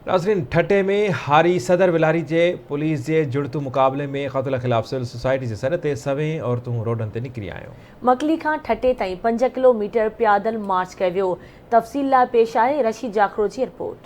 नाज़रीन, ठटे में हारी सदर विलारी जे पुलिस जे जुड़तू मुक़ाबले में क़त्ल ख़िलाफ़ सिविल सोसाइटी जे सर ते सवें औरतूं रोडनि ते निकिरी आहियूं। मकली खां ठटे ताईं 5 किलोमीटर पैदल मार्च कयो वियो। तफ़सील लाइ पेश आहे रशीद जाखरो जी रिपोर्ट।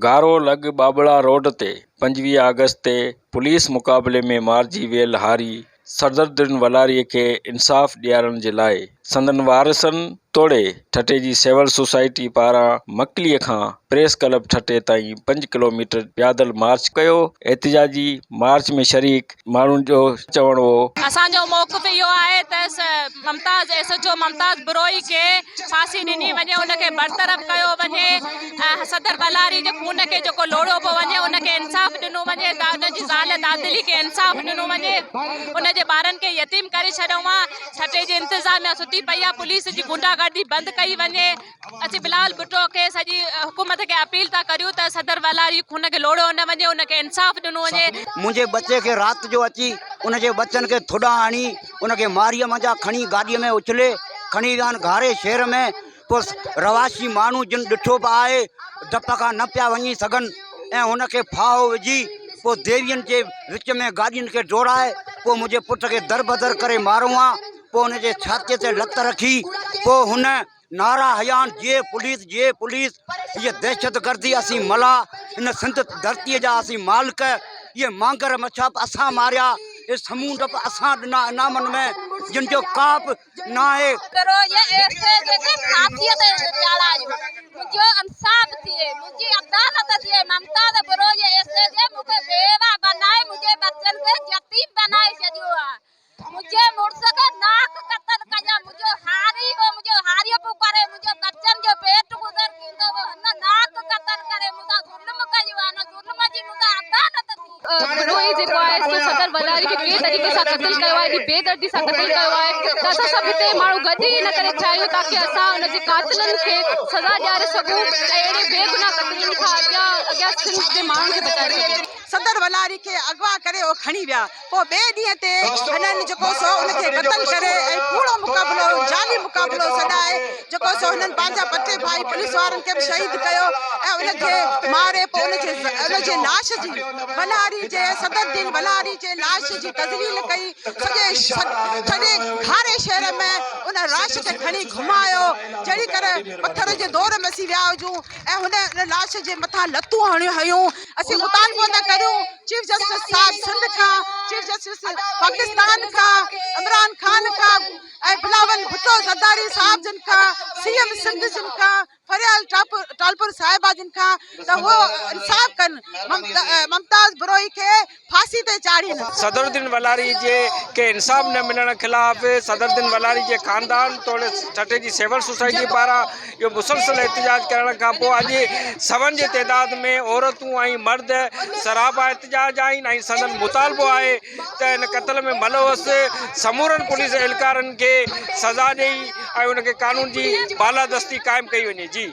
गारो लग बाबड़ा रोड ते 25 अगस्त ते पुलिस मुक़ाबले में मारिजी वियल हारी सदरुद्दीन वलारी के इंसाफ़ ॾियारण जे लाइ संदन वारिसनि तोड़े ठटे जी सिविल सोसाइटी पारां मकलीअ खां प्रेस क्लब ठटे ताईं 5 किलोमीटर पैदल मार्च कयो। एहतिजाजी मार्च में शरीक माण्हुनि जो चवण हो असांजो मौक़िफ़ इहो आहे त ममताज़ एसएचओ ममताज़ बरोई खे फांसी ॾिनी वञे, उनखे बरतरफ़ कयो वञे। सदर वलारी जे खून खे जेको लोड़ो पियो वञे उनखे इंसाफ़ ॾिनो वञे, उनजी ज़ाल दादली खे इंसाफ़ ॾिनो वञे, उनजे ॿारनि खे यतीम करे छॾियो आहे। ठटे जे इंतिज़ामिया सुती पई आहे, पुलिस जी गुंडागर्दी बंदि कई वञे। असीं बिलाल भुट्टो खे सॼी हुकूमत खे अपील था करियूं त सदर वलारी खून खे लोड़ो न वञे, उनखे इंसाफ़ ॾिनो वञे। मुंहिंजे बच्चे खे राति जो अची उनजे बच्चनि खे थुॾा हणी उनखे मारीअ मंझां खणी गाॾीअ में उछले खणी विया आहिनि घारे शहर में। पोइ रवाशी माण्हू जिन ॾिठो पिया आहे डप खां न पिया वञी सघनि ऐं हुनखे फाहो विझी पोइ देवियुनि जे विच में गाॾियुनि खे डोड़ाए पोइ मुंहिंजे पुट खे दर बदर करे मारियो आहे। पोइ हुनजे छातीअ ते लत रखी पोइ हुन नारा हयान जे पुलिस ये दहशत गर्दी असीं मला इन सिंध धरतीअ जा असीं मालिक, ये मांगर मछा असां मारिया, ये समूंड असां ॾिना इनामनि में जिन जो का बि न आहे। ममताज़ बरोई ऐसे जे मूंखे बेवा बनाए मुंहिंजे बच्चनि खे यतीम बनाए छॾियो आहे। मुंहिंजे मुड़ुस खे नाक कतल कया, मुंहिंजो हारियो पियो करे, मुंहिंजे बच्चनि जो पेट गुज़र थींदो हो, हिन नाक कतल करे मूंसां ज़ुल्म कयो आहे, न ज़ुल्म जी मूंसां अदालत थी। बरोई जेको आहे सो सदर वलारी खे के तरीक़े सां क़त्ल कयो आहे, बेदर्दी सां क़त्ल कयो आहे। त असां सभु हिते माण्हू गॾु ई इन करे चाहियूं ताकी असां उनजे कातिलनि खे सज़ा ॾियारे सघूं ऐं अहिड़े बेगुनाह कत्लनि खां अॻियां सिंध जे माण्हुनि खे बचाए सघूं। सदर वलारी के अगवा करे वो खणी विया, पोइ ॿिए ॾींहं ते हिननि जेको सो उनखे क़त्ल करे ऐं कूड़ो मुक़ाबिलो जाली मुक़ाबिलो सॾाए जेको सो हिननि पंहिंजा पटे भाई पुलिस वारनि खे बि शहीद कयो ऐं उनखे मारे पोइ उनजे लाश जी वलारी जे सदरुद्दीन वलारी जे लाश जी तज़लील कई। सॼे घारे शहर में उन लाश खे खणी घुमायो जहिड़ी करे पत्थर जे दौर में असीं विया हुजूं ऐं हुन लाश जे मथां लतूं हणियूं हुयूं। असीं मुतालबो न करियूं चीफ जस्टिस साहब सिंध खां, चीफ जस्टिस पाकिस्तान खां, इमरान खान खां ऐं बिलावल भुट्टो ज़रदारी साहब जिन खां, सीएम सिंध जिन खां, फरियाल टालपुर साहिबा जिन खां त वो इंसाफ़ कनि, ममताज़ बरोई खे फांसी ते चाढ़ीनि। सदरुद्दीन वलारी जे के इंसाफ़ न मिलण खिलाफ़ सदरुद्दीन वलारी जे खानदान तोड़े ठटे जी सिविल सोसाइटी पारां इहो मुसलसल एहतिजाज करण खां पोइ अॼु सवनि जे तइदाद में औरतूं ऐं मर्द सराबा एहतिजाज आहिनि ऐं संदन मुतालबो आहे त इन क़त्ल में मुलविस समूरनि पुलिस एहलकारनि खे सज़ा ॾेई ऐं उनखे कानून जी बालादस्ती क़ाइमु कई वञे। जी।